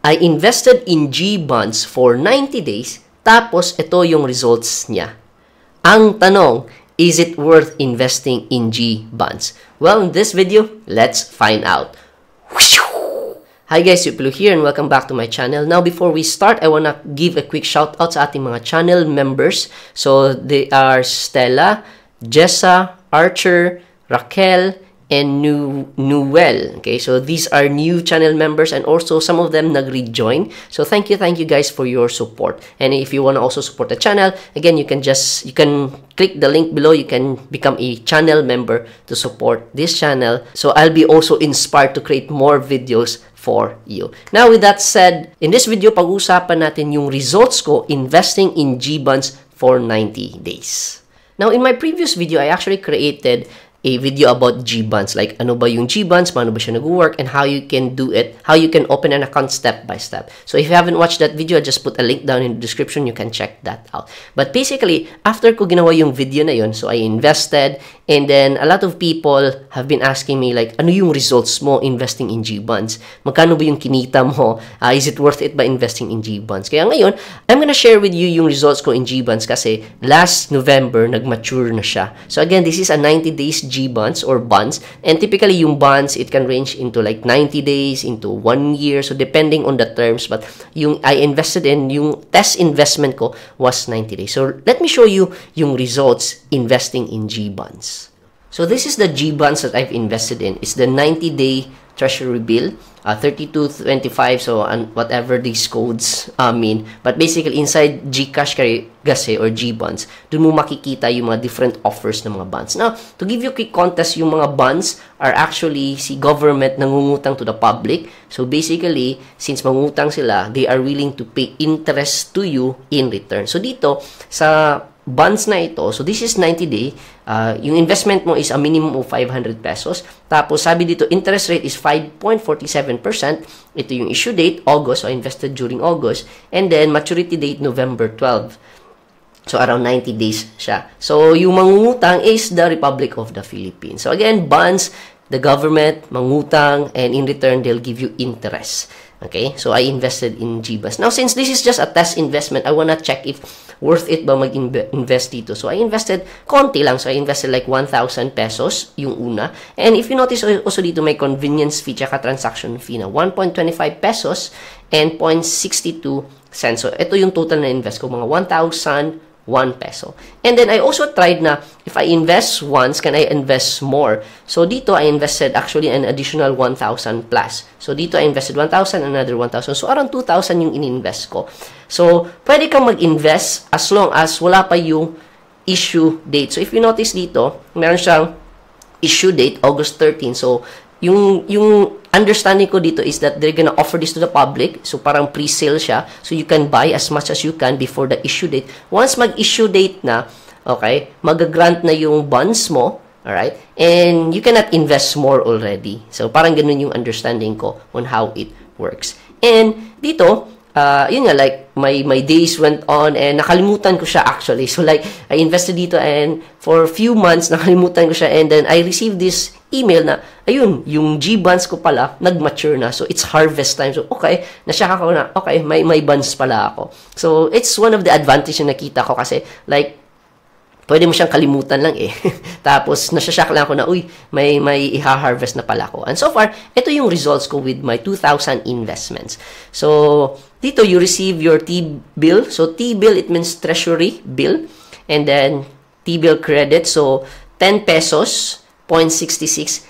I invested in G bonds for 90 days, tapos ito yung results niya. Ang tanong, is it worth investing in G bonds? Well, in this video, let's find out. Hi guys, Yupilo here and welcome back to my channel. Now, before we start, I wanna give a quick shout out sa ating mga channel members. So, they are Stella, Jessa, Archer, Raquel, and Newell. Okay, so these are new channel members and also some of them nag-rejoin. So thank you guys for your support. And if you want to also support the channel, again, you can click the link below. You can become a channel member to support this channel. So I'll be also inspired to create more videos for you. Now, with that said, in this video, pag-usapan natin yung results ko investing in G bonds for 90 days. Now, in my previous video, I actually created a video about G bonds, like ano ba yung G bonds, paano ba siya nag-work, and how you can do it, how you can open an account step by step. So if you haven't watched that video, I just put a link down in the description. You can check that out. But basically, after ko ginawa yung video na yun, so I invested, and then a lot of people have been asking me like, ano yung results mo investing in G bonds? Magkano ba yung kinita mo? Is it worth it by investing in G bonds? Kaya ngayon, I'm gonna share with you yung results ko in G bonds kasi last November, nag-mature na siya. So again, this is a 90 days G bonds or bonds, and typically yung bonds, it can range into like 90 days into 1 year, so depending on the terms, but yung I invested in, yung test investment ko was 90 days. So let me show you yung results investing in G bonds. So this is the G bonds that I've invested in. It's the 90-day treasury bill, 3225, so whatever these codes mean. But basically, inside GCash kasi or G bonds, dun mo makikita yung mga different offers ng mga bonds. Now, to give you a quick context, yung mga bonds are actually si government nangungutang to the public. So basically, since mangungutang sila, they are willing to pay interest to you in return. So dito, sa bonds na ito, so this is 90-day, yung investment mo is a minimum of 500 pesos. Tapos, sabi dito, interest rate is 5.47%. Ito yung issue date, August, so I invested during August. And then, maturity date, November 12. So, around 90 days siya. So, yung mangungutang is the Republic of the Philippines. So, again, bonds, the government, mangutang, and in return, they'll give you interest. Okay? So, I invested in G bonds. Now, since this is just a test investment, I wanna check if worth it ba mag-invest dito. So, I invested konti lang. So, I invested like 1,000 pesos yung una. And if you notice also dito, may convenience fee tsaka transaction fee na 1.25 pesos and 0.62 cents. So, ito yung total na invest ko, mga 1,001 peso. And then, I also tried na, if I invest once, can I invest more? So, dito, I invested actually an additional 1,000 plus. So, dito, I invested 1,000, another 1,000. So, around 2,000 yung in-invest ko. So, pwede kang mag-invest as long as wala pa yung issue date. So, if you notice dito, meron siyang issue date, August 13. So, yung understanding ko dito is that they're gonna offer this to the public. So, parang pre-sale siya. So, you can buy as much as you can before the issue date. Once mag-issue date na, okay, mag-grant na yung bonds mo, alright? And you cannot invest more already. So, parang ganun yung understanding ko on how it works. And dito, yun nga, like, my days went on and nakalimutan ko siya actually. So, like, I invested dito and for a few months, nakalimutan ko siya and then I received this email na, ayun, yung G bonds ko pala, nag-mature na. So, it's harvest time. So, okay, nasyak ako na, okay, may bonds pala ako. So, it's one of the advantages na nakita ko kasi, like, pwede mo siyang kalimutan lang eh. Tapos, nasasyak lang ako na, uy, may iha-harvest na pala ako. And so far, ito yung results ko with my 2,000 investments. So, dito, you receive your T-bill. So, T-bill, it means treasury bill. And then, T-bill credit. So, 10 pesos, 0.66.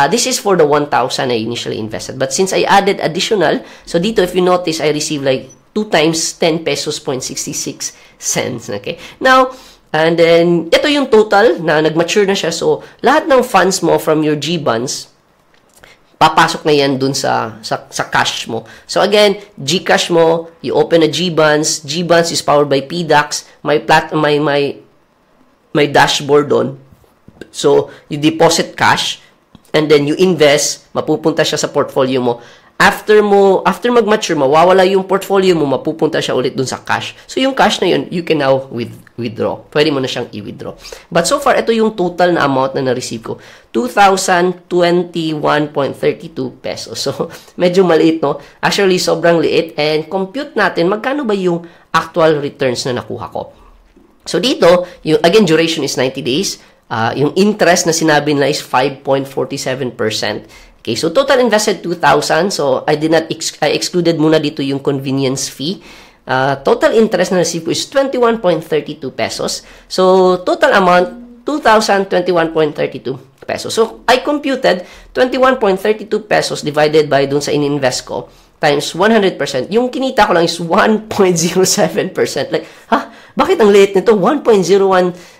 This is for the 1,000 I initially invested. But since I added additional, so dito, if you notice, I received like 2 times 10 pesos, 0.66 cents. Okay? Now, and then, ito yung total na nag-mature na siya. So, lahat ng funds mo from your G bonds, papasok na yan dun sa cash mo. So, again, GCash mo, you open a G bonds. G bonds is powered by PDAX. My dashboard doon. So, you deposit cash and then you invest, mapupunta siya sa portfolio mo. after mag-mature, mawawala yung portfolio mo, mapupunta siya ulit dun sa cash. So, yung cash na yun, you can now withdraw. Pwede mo na siyang i-withdraw. But so far, ito yung total na amount na na-receive ko. 2,021.32 pesos. So, medyo maliit, no? Actually, sobrang liit. And compute natin, magkano ba yung actual returns na nakuha ko? So, dito, yung, again, duration is 90 days. Yung interest na sinabi nila is 5.47%. Okay, so total invested 2,000. So, I excluded muna dito yung convenience fee. Total interest na receive ko is 21.32 pesos. So, total amount, 2,021.32 pesos. So, I computed 21.32 pesos divided by dun sa in-invest ko times 100%. Yung kinita ko lang is 1.07%. Like, bakit ang liit nito? 1.07%.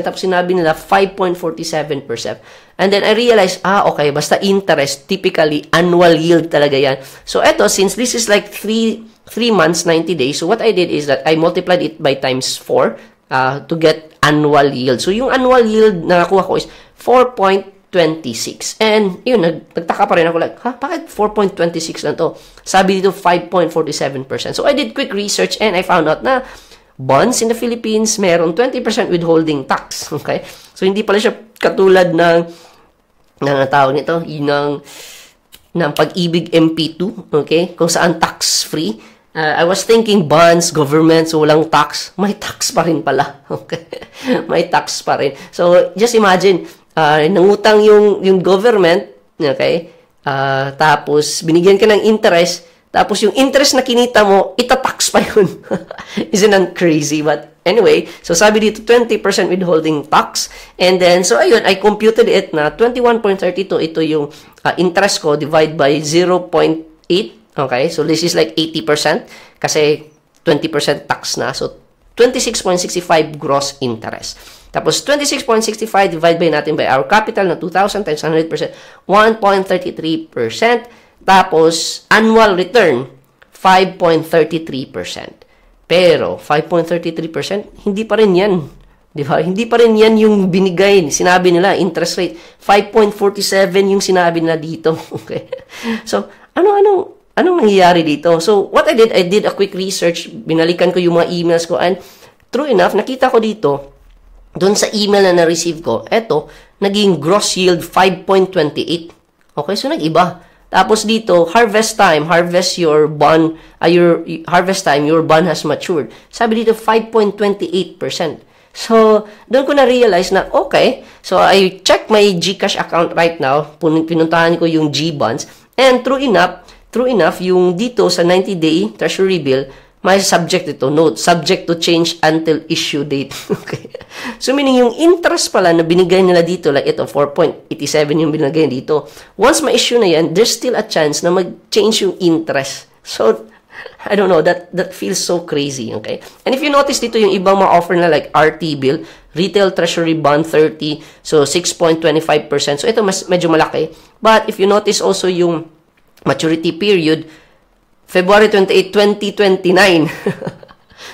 Tapos sinabi nila 5.47%. And then I realized, okay, basta interest, typically annual yield talaga yan. So eto, since this is like 3 months, 90 days, so what I did is that I multiplied it by times 4 to get annual yield. So yung annual yield na nakuha ko is 4.26. And yun, nagtaka pa rin ako like, bakit 4.26 lang to? Sabi dito 5.47%. So I did quick research and I found out na bonds in the Philippines, meron 20% withholding tax. Okay? So, hindi pala siya katulad ng tawag nito, ng Pag-ibig MP2, okay? Kung saan tax-free. I was thinking bonds, government, so walang tax. May tax pa rin pala. Okay? May tax pa rin. So, just imagine, nangutang yung government, okay? Tapos, binigyan ka ng interest. Tapos yung interest na kinita mo, itatax pa yun. Isn't that crazy? But anyway, so sabi dito 20% withholding tax. And then, so ayun, I computed it na 21.32. Ito yung interest ko divide by 0.8. Okay, so this is like 80% kasi 20% tax na. So 26.65 gross interest. Tapos 26.65 divide by natin by our capital na 2,000 times 100%, 1.33%. Tapos, annual return, 5.33%. Pero, 5.33%, hindi pa rin yan. Diba? Hindi pa rin yan yung binigay. Sinabi nila, interest rate, 5.47 yung sinabi nila dito. Okay? So, anong nangyayari dito? So, what I did a quick research. Binalikan ko yung mga emails ko. And, true enough, nakita ko dito, doon sa email na na-receive ko, eto, naging gross yield 5.28. Okay? So, nag-iba. Tapos dito, harvest time, harvest your bond, harvest time, your bond has matured. Sabi dito, 5.28%. So, doon ko na-realize na, okay, so I check my GCash account right now, pinuntahan ko yung G-bonds, and true enough, yung dito sa 90-day treasury bill, may subject ito, note, subject to change until issue date. Okay. So, meaning yung interest pala na binigay nila dito, like ito, 4.87 yung binigay dito. Once ma-issue na yan, there's still a chance na mag-change yung interest. So, I don't know, that feels so crazy, okay? And if you notice dito, yung ibang mga offer na like RT bill, Retail Treasury Bond 30, so 6.25%. So, ito medyo malaki. But if you notice also yung maturity period, February 28, 2029.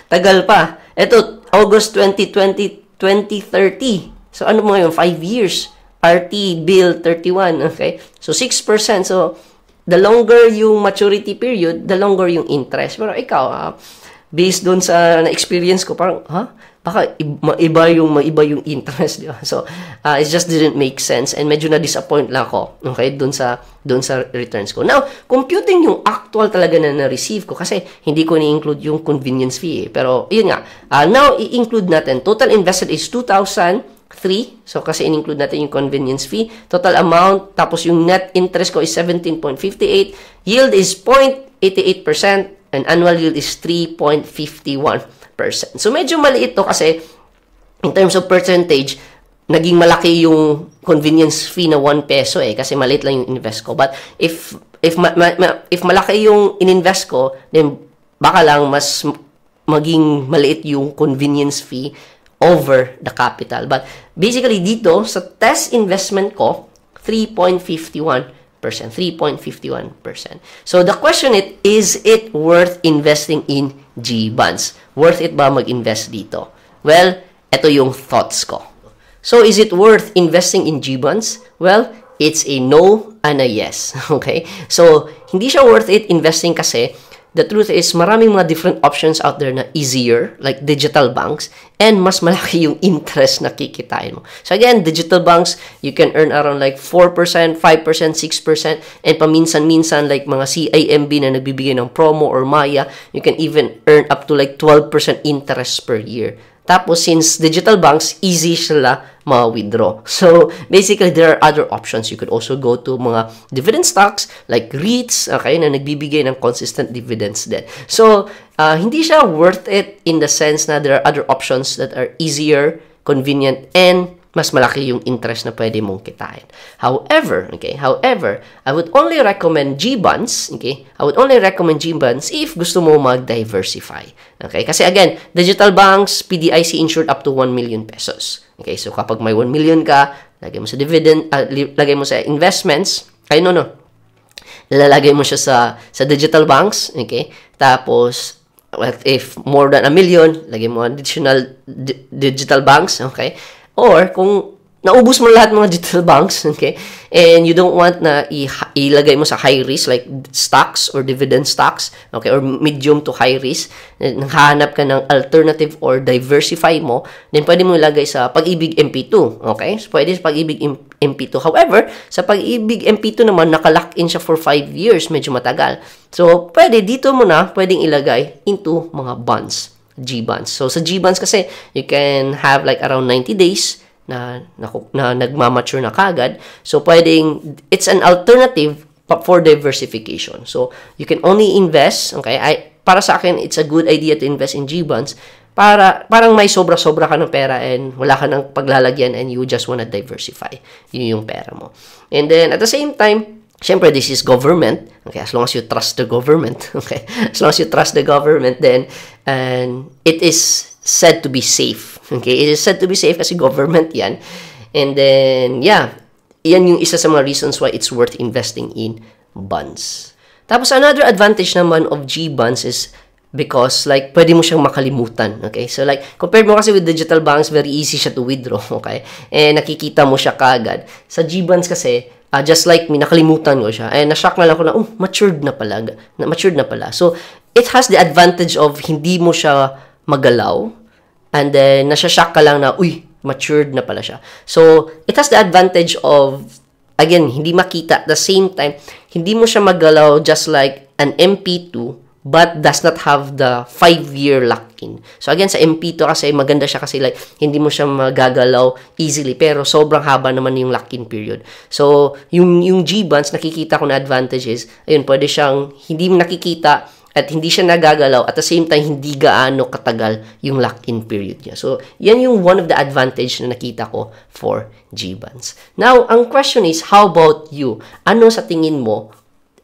Tagal pa. Ito, August 2020, 2030. So, ano mo yun? 5 years. RT Bill 31. Okay? So, 6%. So, the longer yung maturity period, the longer yung interest. Pero ikaw, based dun sa na-experience ko, parang, baka maiba yung interest, di ba? So, it just didn't make sense and medyo na-disappoint lang ako, okay, dun sa returns ko. Now, computing yung actual talaga na na-receive ko kasi hindi ko ni-include yung convenience fee, Pero, yun nga, now, i-include natin. Total invested is 2,003. So, kasi in-include natin yung convenience fee. Total amount, tapos yung net interest ko is 17.58. Yield is 0.88% and annual yield is 3.51%. So, medyo maliit to kasi in terms of percentage, naging malaki yung convenience fee na 1 peso kasi maliit lang yung invest ko. But if malaki yung ininvest ko, then baka lang mas maging maliit yung convenience fee over the capital. But basically dito, sa test investment ko, 3.51%. 3.51%. So, the question is it worth investing in G-bonds? Worth it ba mag-invest dito? Well, ito yung thoughts ko. So, is it worth investing in G-bonds? Well, it's a no and a yes. Okay? So, hindi siya worth it investing kasi the truth is, maraming mga different options out there na easier, like digital banks, and mas malaki yung interest na kikitain mo. So again, digital banks, you can earn around like 4%, 5%, 6%, and paminsan-minsan like mga CIMB na nagbibigay ng promo or Maya, you can even earn up to like 12% interest per year. Tapos, since digital banks, easy sila ma-withdraw. So, basically, there are other options. You could also go to mga dividend stocks like REITs, okay, na nagbibigay ng consistent dividends din. So, hindi siya worth it in the sense na there are other options that are easier, convenient, and mas malaki yung interest na pwede mong kitain. However, I would only recommend G-bonds, okay? I would only recommend G-bonds if gusto mo mag-diversify. Okay? Kasi again, digital banks, PDIC insured up to 1 million pesos. Okay? So, kapag may 1 million ka, lagay mo sa dividend, lagay mo sa investments, lalagay mo siya sa digital banks, okay? Tapos, if more than 1 million, lagay mo additional digital banks, okay? Or, kung naubos mo lahat mga digital banks, okay, and you don't want na ilagay mo sa high risk, like stocks or dividend stocks, okay, or medium to high risk, nanghahanap ka ng alternative or diversify mo, then pwede mo ilagay sa Pag-ibig MP2, okay? So, pwede sa Pag-ibig MP2. However, sa Pag-ibig MP2 naman, nakalock-in siya for 5 years, medyo matagal. So, pwedeng ilagay into mga bonds. G-bonds. So, sa G-bonds kasi, you can have like around 90 days na nagmamature na kagad. So, it's an alternative for diversification. So, you can only invest, okay? Para sa akin, it's a good idea to invest in G-bonds parang may sobra-sobra ka ng pera and wala ka ng paglalagyan and you just wanna diversify. Yun yung pera mo. And then, at the same time, syempre, this is government. Okay, as long as you trust the government. Okay, as long as you trust the government, then, and it is said to be safe. Okay, it is said to be safe kasi government yan. And then, yeah, yan yung isa sa mga reasons why it's worth investing in bonds. Tapos, another advantage naman of G-bonds is because, like, pwede mo siyang makalimutan, okay? So, like, compared mo kasi with digital banks, very easy siya to withdraw, okay? And nakikita mo siya kagad. Sa G-bonds kasi, just like me, nakalimutan ko siya. And na-shock na lang ko na, matured na pala. So, it has the advantage of hindi mo siya magalaw. And then, nasya-shock ka lang na, matured na pala siya. So, it has the advantage of, again, hindi makita. At the same time, hindi mo siya magalaw just like an MP2, but does not have the 5-year lock-in. So, again, sa MP2 kasi, maganda siya kasi like, hindi mo siya magagalaw easily, pero sobrang haba naman yung lock-in period. So, yung G-bonds, nakikita ko na advantages, ayun, pwede siyang hindi nakikita at hindi siya nagagalaw, at the same time, hindi gaano katagal yung lock-in period niya. So, yan yung one of the advantage na nakita ko for G-bonds. Now, ang question is, how about you? Ano sa tingin mo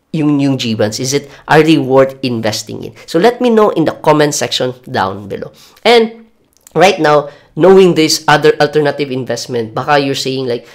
yung G-bonds? Are they worth investing in? So, let me know in the comment section down below. And, right now, knowing this other alternative investment, baka you're saying like,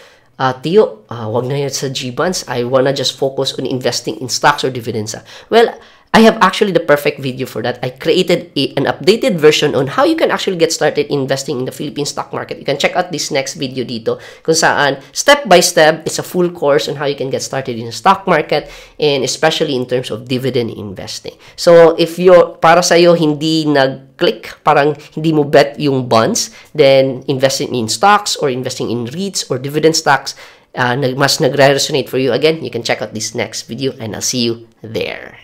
Tio, wag na yun sa G-bonds. I wanna just focus on investing in stocks or dividends. Well, I have actually the perfect video for that. I created an updated version on how you can actually get started investing in the Philippine stock market. You can check out this next video dito kung saan step by step, it's a full course on how you can get started in the stock market and especially in terms of dividend investing. So, if para sa'yo hindi nag-click, parang hindi mo bet yung bonds, then investing in stocks or investing in REITs or dividend stocks, mas nagre-resonate for you, again, you can check out this next video and I'll see you there.